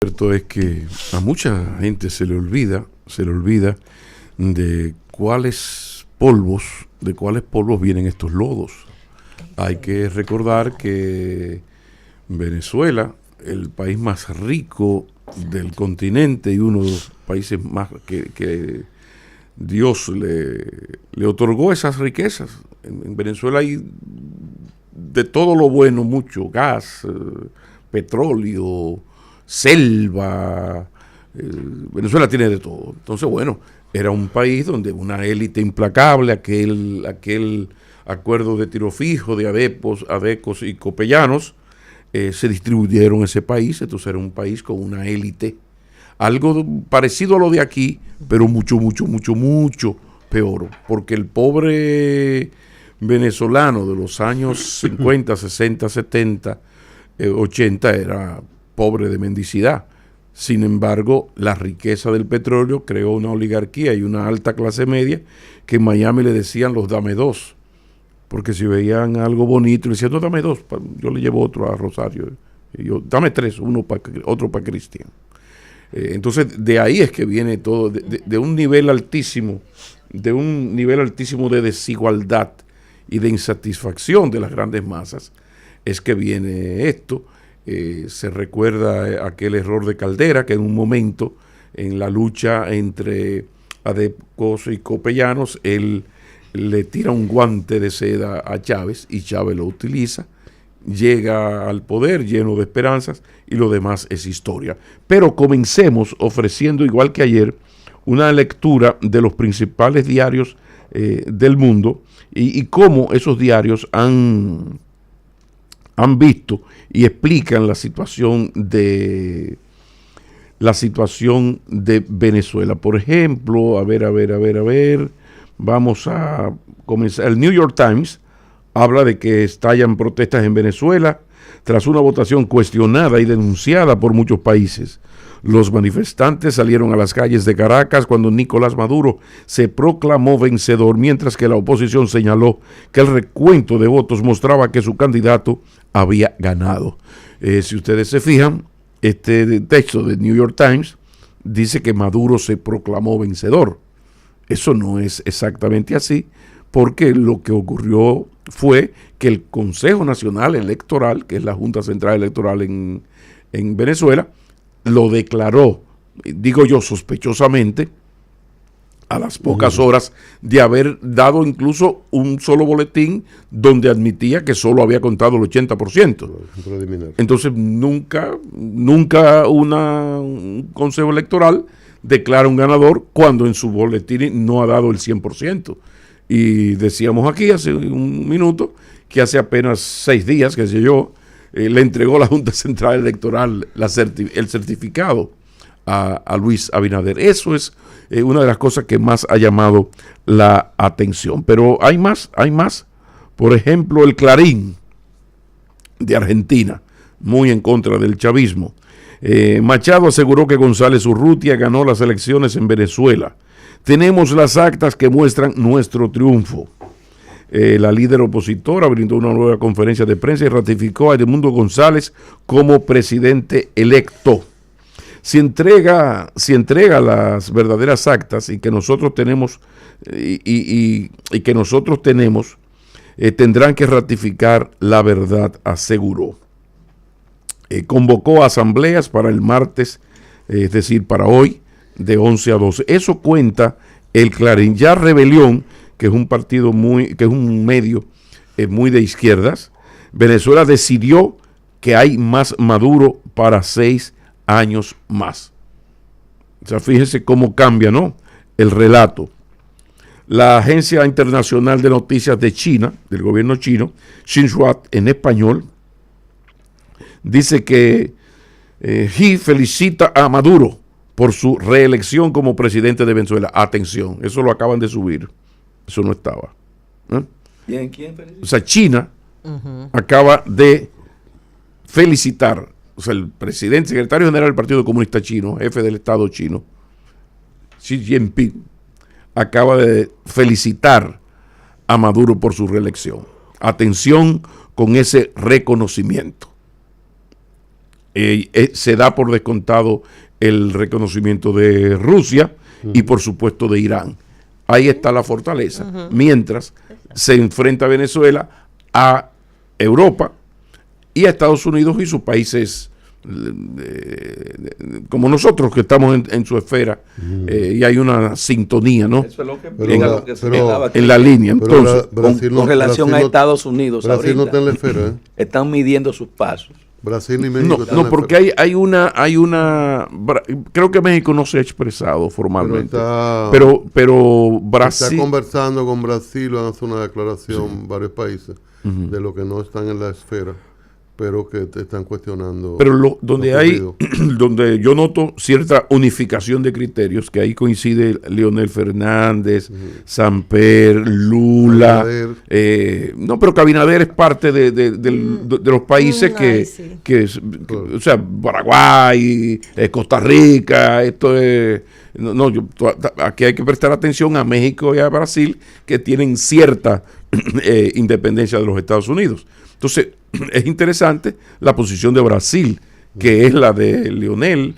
Cierto es que a mucha gente se le olvida de cuáles polvos vienen estos lodos. Hay que recordar que Venezuela, el país más rico del continente y uno de los países más que Dios le otorgó esas riquezas. En Venezuela hay de todo lo bueno, mucho gas, petróleo, selva. Venezuela tiene de todo. Entonces, bueno, era un país donde una élite implacable, aquel acuerdo de tiro fijo de adecos y copellanos, se distribuyeron ese país. Entonces era un país con una élite, algo parecido a lo de aquí, pero mucho peor, porque el pobre venezolano de los años 50, 60, 70, 80 era pobre de mendicidad. Sin embargo, la riqueza del petróleo creó una oligarquía y una alta clase media que en Miami le decían los dame dos, porque si veían algo bonito le decían, no, dame dos, yo le llevo otro a Rosario, y yo, dame tres, otro para Cristian. Entonces de ahí es que viene todo, de un nivel altísimo, de desigualdad y de insatisfacción de las grandes masas, es que viene esto. Se recuerda aquel error de Caldera, que en un momento, en la lucha entre adeptos y copellanos, él le tira un guante de seda a Chávez y Chávez lo utiliza, llega al poder lleno de esperanzas y lo demás es historia. Pero comencemos ofreciendo, igual que ayer, una lectura de los principales diarios del mundo y cómo esos diarios han visto y explican la situación de Venezuela. Por ejemplo, a ver, vamos a comenzar. El New York Times habla de que estallan protestas en Venezuela tras una votación cuestionada y denunciada por muchos países. Los manifestantes salieron a las calles de Caracas cuando Nicolás Maduro se proclamó vencedor, mientras que la oposición señaló que el recuento de votos mostraba que su candidato había ganado. Si ustedes se fijan, este texto de New York Times dice que Maduro se proclamó vencedor. Eso no es exactamente así, porque lo que ocurrió fue que el Consejo Nacional Electoral, que es la Junta Central Electoral en Venezuela, lo declaró, digo yo, sospechosamente, a las pocas horas de haber dado incluso un solo boletín donde admitía que solo había contado el 80%. Entonces nunca un consejo electoral declara un ganador cuando en su boletín no ha dado el 100%. Y decíamos aquí hace un minuto que hace apenas 6 días, qué sé yo, le entregó la Junta Central Electoral el certificado a Luis Abinader. Eso es una de las cosas que más ha llamado la atención. Pero hay más. Por ejemplo, el Clarín de Argentina, muy en contra del chavismo. Machado aseguró que González Urrutia ganó las elecciones en Venezuela. Tenemos las actas que muestran nuestro triunfo. La líder opositora brindó una nueva conferencia de prensa y ratificó a Edmundo González como presidente electo. Si entrega las verdaderas actas y que nosotros tenemos tendrán que ratificar la verdad, aseguró. Convocó a asambleas para el martes, es decir, para hoy, de 11 a 12. Eso cuenta el Clarín. Ya Rebelión, que es un partido que es un medio muy de izquierdas, Venezuela decidió que hay más Maduro para 6 años más. O sea, fíjense cómo cambia, ¿no?, el relato. La Agencia Internacional de Noticias de China, del gobierno chino, Xinhua en español, dice que Xi felicita a Maduro por su reelección como presidente de Venezuela. Atención, eso lo acaban de subir. Eso no estaba. ¿Quién felicita? O sea, China acaba de felicitar, o sea, el presidente, secretario general del Partido Comunista Chino, jefe del Estado chino, Xi Jinping, acaba de felicitar a Maduro por su reelección. Atención con ese reconocimiento. se da por descontado el reconocimiento de Rusia y por supuesto de Irán. Ahí está la fortaleza. Mientras se enfrenta Venezuela a Europa y a Estados Unidos y sus países como nosotros que estamos en su esfera y hay una sintonía, ¿no? Eso es lo que explica lo que se hablaba aquí. En la línea. Entonces, con relación a Estados Unidos, Brasil no ahorita, está en la esfera, están midiendo sus pasos. Brasil y México están en no, la porque esfera. hay una creo que México no se ha expresado formalmente, pero pero Brasil está conversando con Brasil, van a hacer una declaración varios países de lo que no están en la esfera, pero que te están cuestionando. Pero donde yo noto cierta unificación de criterios, que ahí coincide Leonel Fernández, Samper, Lula, no, pero que Abinader es parte de los países o sea, Paraguay, Costa Rica, esto es, aquí hay que prestar atención a México y a Brasil, que tienen cierta independencia de los Estados Unidos. Entonces, es interesante la posición de Brasil, que es la de Leonel,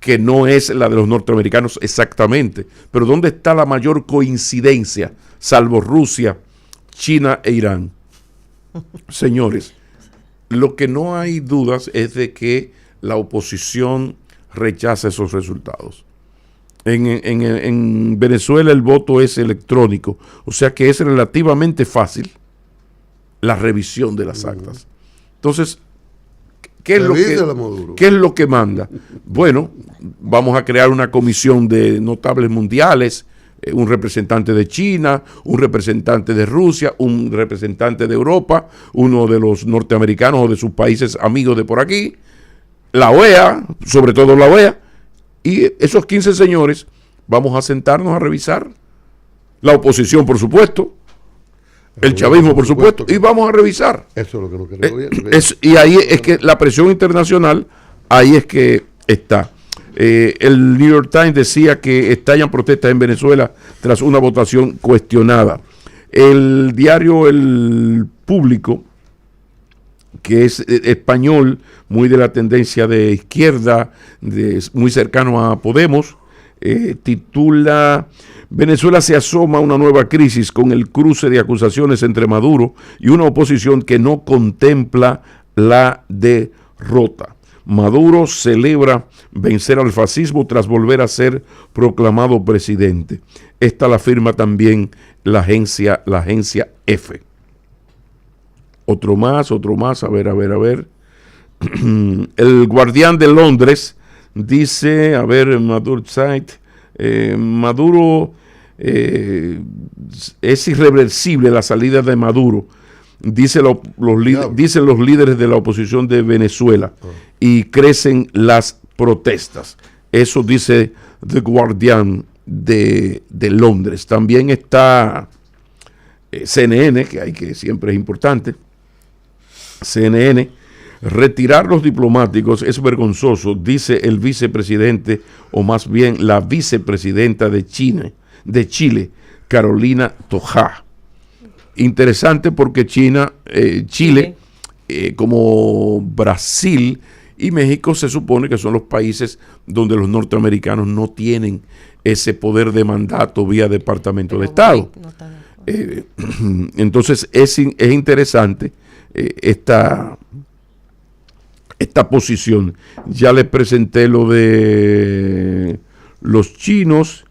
que no es la de los norteamericanos exactamente. Pero ¿dónde está la mayor coincidencia, salvo Rusia, China e Irán? Señores, lo que no hay dudas es de que la oposición rechaza esos resultados. En Venezuela el voto es electrónico, o sea que es relativamente fácil la revisión de las actas. Entonces, ¿qué es lo que manda? Bueno, vamos a crear una comisión de notables mundiales, un representante de China, un representante de Rusia, un representante de Europa, uno de los norteamericanos o de sus países amigos de por aquí, la OEA, sobre todo la OEA, y esos 15 señores vamos a sentarnos a revisar, la oposición por supuesto, el chavismo por supuesto, y vamos a revisar. Eso es lo que no queremos. Y ahí es que la presión internacional, ahí es que está. El New York Times decía que estallan protestas en Venezuela tras una votación cuestionada. El diario El Público, que es español, muy de la tendencia de izquierda, muy cercano a Podemos, titula: Venezuela se asoma a una nueva crisis con el cruce de acusaciones entre Maduro y una oposición que no contempla la derrota. Maduro celebra vencer al fascismo tras volver a ser proclamado presidente. Esta la firma también la agencia EFE. Otro más, a ver. El Guardián de Londres dice, Maduro es irreversible la salida de Maduro, dicen los líderes de la oposición de Venezuela, y crecen las protestas. Eso dice The Guardian de Londres. También está CNN, que siempre es importante. CNN: retirar los diplomáticos es vergonzoso, dice el vicepresidente, o más bien la vicepresidenta de Chile, Carolina Toja. Interesante porque Chile, como Brasil y México, se supone que son los países donde los norteamericanos no tienen ese poder de mandato vía Departamento de Estado. Entonces es interesante esta posición. Ya les presenté lo de los chinos,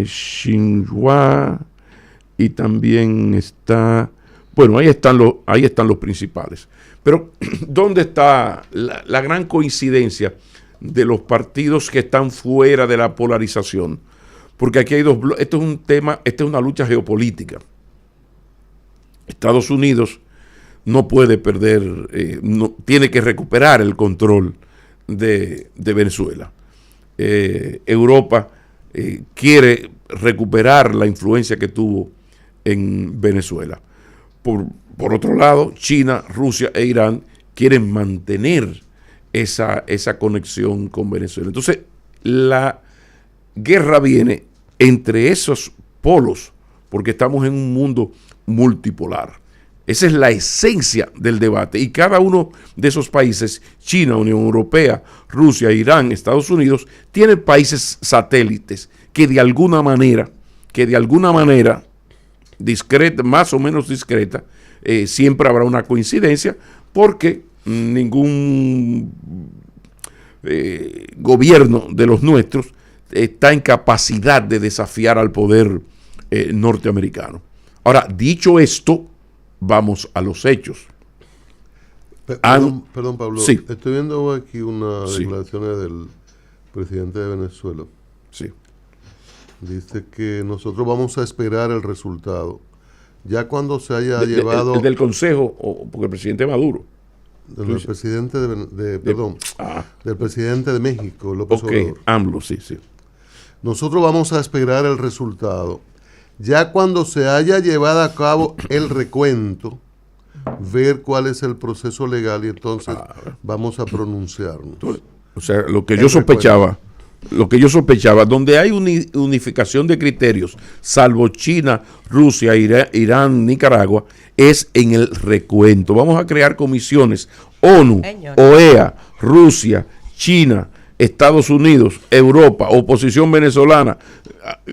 Xinhua, y también está, bueno, ahí están los principales. Pero ¿dónde está la gran coincidencia de los partidos que están fuera de la polarización? Porque aquí hay dos bloques. Esto es un tema, esta es una lucha geopolítica. Estados Unidos no puede perder, tiene que recuperar el control de Venezuela. Europa quiere recuperar la influencia que tuvo en Venezuela. Por otro lado, China, Rusia e Irán quieren mantener esa conexión con Venezuela. Entonces, la guerra viene entre esos polos, porque estamos en un mundo multipolar. Esa es la esencia del debate. Y cada uno de esos países, China, Unión Europea, Rusia, Irán, Estados Unidos, tienen países satélites que de alguna manera, discreta, más o menos discreta, siempre habrá una coincidencia, porque ningún gobierno de los nuestros está en capacidad de desafiar al poder norteamericano. Ahora, dicho esto, vamos a los hechos. Perdón, Pablo, sí. Estoy viendo aquí unas Sí. declaraciones del presidente de Venezuela. Sí. Dice que nosotros vamos a esperar el resultado. Ya cuando se haya llevado... del Consejo, porque el presidente Maduro. Del presidente del presidente de México, López Obrador. AMLO, sí. Nosotros vamos a esperar el resultado. Ya cuando se haya llevado a cabo el recuento, ver cuál es el proceso legal y entonces vamos a pronunciarnos. O sea, lo que yo sospechaba, donde hay unificación de criterios, salvo China, Rusia, Irán, Nicaragua, es en el recuento. Vamos a crear comisiones, ONU, OEA, Rusia, China, Estados Unidos, Europa, oposición venezolana,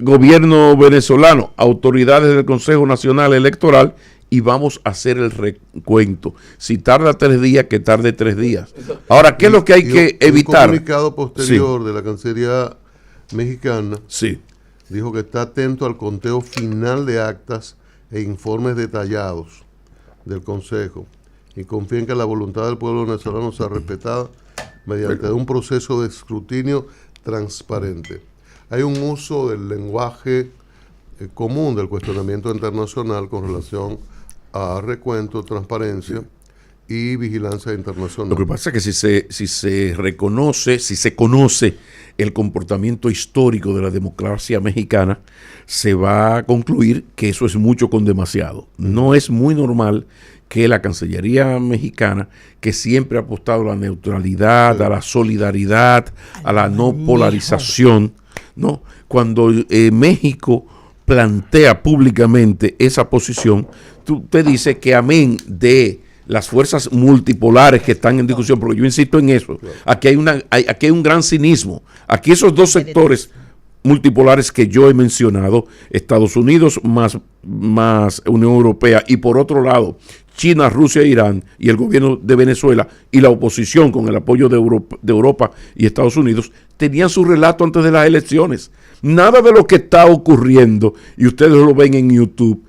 gobierno venezolano, autoridades del Consejo Nacional Electoral, y vamos a hacer el recuento. Si tarda 3 días, que tarde 3 días. Ahora, ¿qué es lo que hay que evitar? Un comunicado posterior de la Cancillería mexicana dijo que está atento al conteo final de actas e informes detallados del Consejo y confía en que la voluntad del pueblo venezolano sea respetada mediante un proceso de escrutinio transparente. Hay un uso del lenguaje común del cuestionamiento internacional con relación a recuento, transparencia y vigilancia internacional. Lo que pasa es que si se conoce el comportamiento histórico de la democracia mexicana, se va a concluir que eso es mucho con demasiado. No es muy normal que la Cancillería mexicana, que siempre ha apostado a la neutralidad, a la solidaridad, a la no polarización, ¿no? Cuando México plantea públicamente esa posición, tú te dices que amén de las fuerzas multipolares que están en discusión, porque yo insisto en eso, aquí hay un gran cinismo. Aquí esos dos sectores multipolares que yo he mencionado, Estados Unidos más Unión Europea, y por otro lado China, Rusia, Irán y el gobierno de Venezuela y la oposición con el apoyo de Europa y Estados Unidos, tenían su relato antes de las elecciones. Nada de lo que está ocurriendo, y ustedes lo ven en YouTube,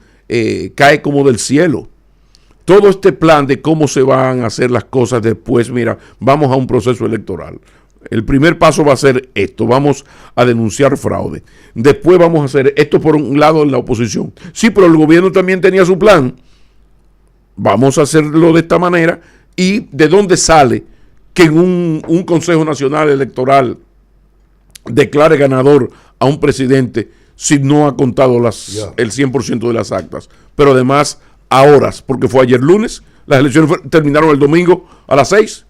cae como del cielo. Todo este plan de cómo se van a hacer las cosas después, mira, vamos a un proceso electoral. El primer paso va a ser esto, vamos a denunciar fraude. Después vamos a hacer esto por un lado en la oposición. Sí, pero el gobierno también tenía su plan. Vamos a hacerlo de esta manera. ¿Y de dónde sale que en un Consejo Nacional Electoral declare ganador a un presidente si no ha contado el 100% de las actas? Pero además a horas, porque fue ayer lunes, las elecciones terminaron el domingo a las 6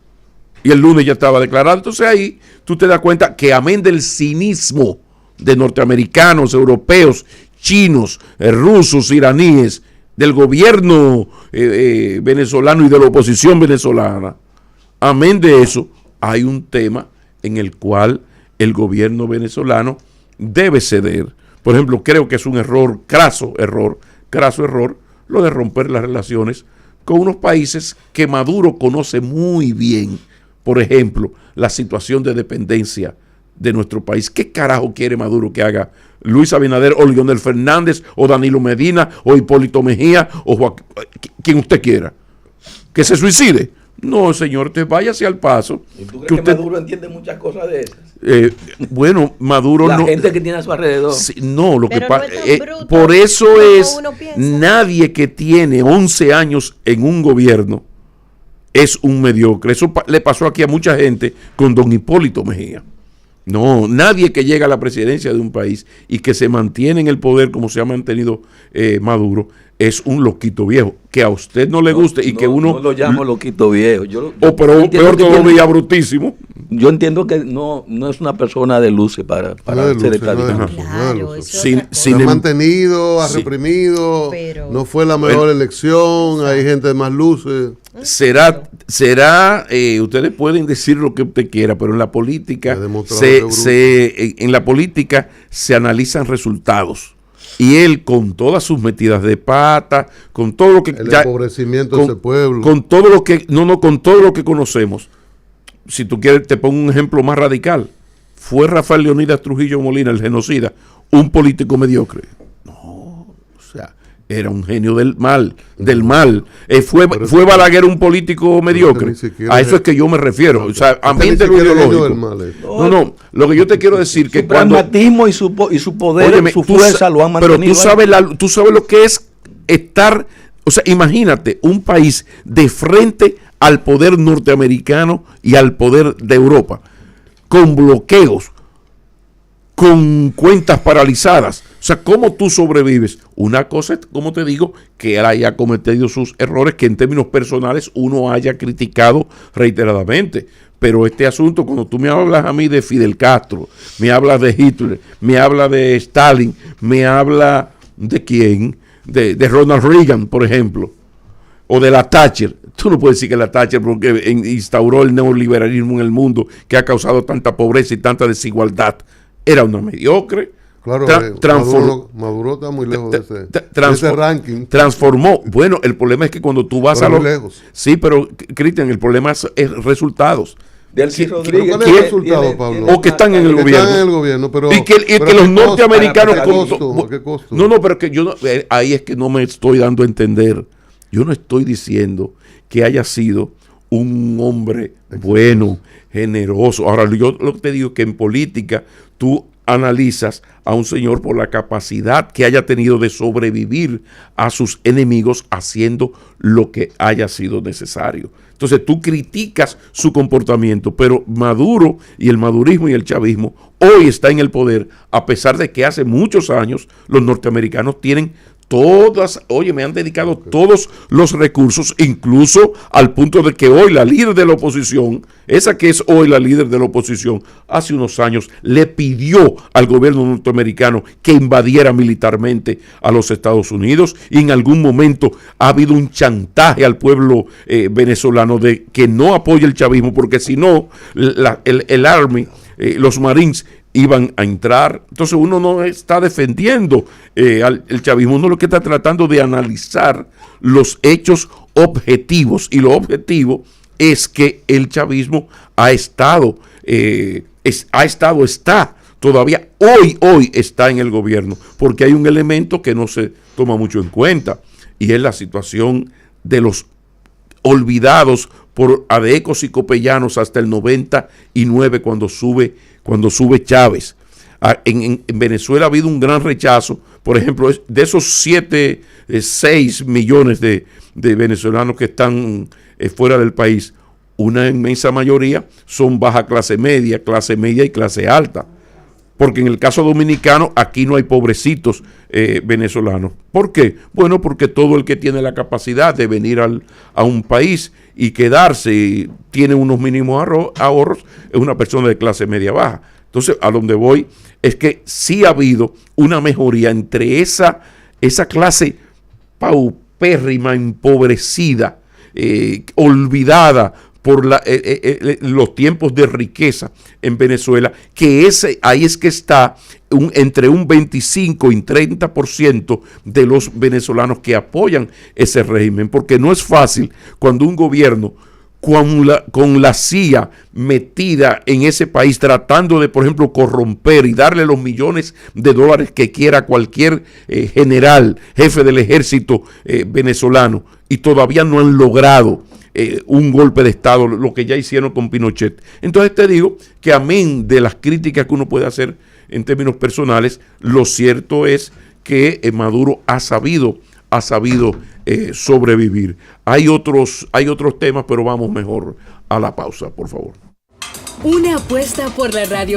y el lunes ya estaba declarado. Entonces ahí tú te das cuenta que amén del cinismo de norteamericanos, europeos, chinos, rusos, iraníes, del gobierno venezolano y de la oposición venezolana, amén de eso, hay un tema en el cual el gobierno venezolano debe ceder. Por ejemplo, creo que es un craso error, lo de romper las relaciones con unos países que Maduro conoce muy bien. Por ejemplo, la situación de dependencia de nuestro país. ¿Qué carajo quiere Maduro que haga Luis Abinader o Leonel Fernández o Danilo Medina o Hipólito Mejía o quien usted quiera? ¿Que se suicide? No, señor, te váyase al paso. ¿Y tú crees que Maduro entiende muchas cosas de esas? Bueno, Maduro la gente que tiene a su alrededor. Sí, no, lo pero que pasa no por eso es nadie que tiene 11 años en un gobierno es un mediocre. Eso le pasó aquí a mucha gente con don Hipólito Mejía. No, nadie que llega a la presidencia de un país y que se mantiene en el poder como se ha mantenido Maduro es un loquito viejo, que a usted no le guste y que uno... No lo llamo loquito viejo. pero peor todavía, brutísimo. yo entiendo que no es una persona de luces para ser estadista. Claro, se ha mantenido, ha reprimido, pero no fue la mejor elección, hay gente de más luces. Será, ustedes pueden decir lo que usted quiera, pero en la política en la política se analizan resultados. Y él, con todas sus metidas de pata, con todo lo que el empobrecimiento de ese pueblo, con todo lo que con todo lo que conocemos, si tú quieres te pongo un ejemplo más radical. ¿Fue Rafael Leonidas Trujillo Molina, el genocida, un político mediocre? No, o sea, era un genio del mal. ¿Fue Balaguer un político mediocre? A eso es que yo me refiero. O sea, ambiente ideológico. No, lo que yo te quiero decir que su pragmatismo y su poder, óyeme, su fuerza lo han mantenido. Pero tú sabes lo que es estar, o sea, imagínate un país de frente al poder norteamericano y al poder de Europa, con bloqueos, con cuentas paralizadas. O sea, ¿cómo tú sobrevives? Una cosa es, como te digo, que él haya cometido sus errores, que en términos personales uno haya criticado reiteradamente. Pero este asunto, cuando tú me hablas a mí de Fidel Castro, me hablas de Hitler, me hablas de Stalin, me hablas de quién, de Ronald Reagan, por ejemplo, o de la Thatcher. Tú no puedes decir que la Thatcher, porque instauró el neoliberalismo en el mundo, que ha causado tanta pobreza y tanta desigualdad, era una mediocre. Claro, Maduro está muy lejos de ese ranking. Transformó. Bueno, el problema es que cuando tú vas a los lejos. Sí, pero Cristian, el problema es resultados. ¿Cuál es el resultado, Pablo? O que están en el gobierno. Pero, y que los norteamericanos... ¿A qué costo? No, pero que yo ahí es que no me estoy dando a entender. Yo no estoy diciendo que haya sido un hombre bueno, generoso. Ahora, yo lo que te digo es que en política tú analizas a un señor por la capacidad que haya tenido de sobrevivir a sus enemigos haciendo lo que haya sido necesario. Entonces tú criticas su comportamiento, pero Maduro y el madurismo y el chavismo hoy está en el poder, a pesar de que hace muchos años los norteamericanos tienen me han dedicado todos los recursos, incluso al punto de que hoy la líder de la oposición, esa que es hoy la líder de la oposición, hace unos años le pidió al gobierno norteamericano que invadiera militarmente a los Estados Unidos, y en algún momento ha habido un chantaje al pueblo venezolano de que no apoye el chavismo, porque si no, el Army, los Marines, iban a entrar. Entonces uno no está defendiendo el chavismo, uno lo que está tratando de analizar los hechos objetivos, y lo objetivo es que el chavismo está todavía hoy está en el gobierno, porque hay un elemento que no se toma mucho en cuenta, y es la situación de los olvidados por adecos y copellanos hasta el 99, cuando sube Chávez. En Venezuela ha habido un gran rechazo. Por ejemplo, de esos 6 millones de venezolanos que están fuera del país, una inmensa mayoría son baja clase media y clase alta. Porque en el caso dominicano, aquí no hay pobrecitos venezolanos. ¿Por qué? Bueno, porque todo el que tiene la capacidad de venir a un país y quedarse y tiene unos mínimos ahorros, es una persona de clase media baja. Entonces, a donde voy es que sí ha habido una mejoría entre esa clase paupérrima, empobrecida, olvidada por los tiempos de riqueza en Venezuela, que ahí es que está entre un 25 y 30% de los venezolanos que apoyan ese régimen, porque no es fácil cuando un gobierno con la CIA metida en ese país, tratando de, por ejemplo, corromper y darle los millones de dólares que quiera cualquier general, jefe del ejército venezolano, y todavía no han logrado un golpe de Estado, lo que ya hicieron con Pinochet. Entonces te digo que, amén de las críticas que uno puede hacer en términos personales, lo cierto es que Maduro ha sabido sobrevivir. Hay otros temas, pero vamos mejor a la pausa, por favor. Una apuesta por la radio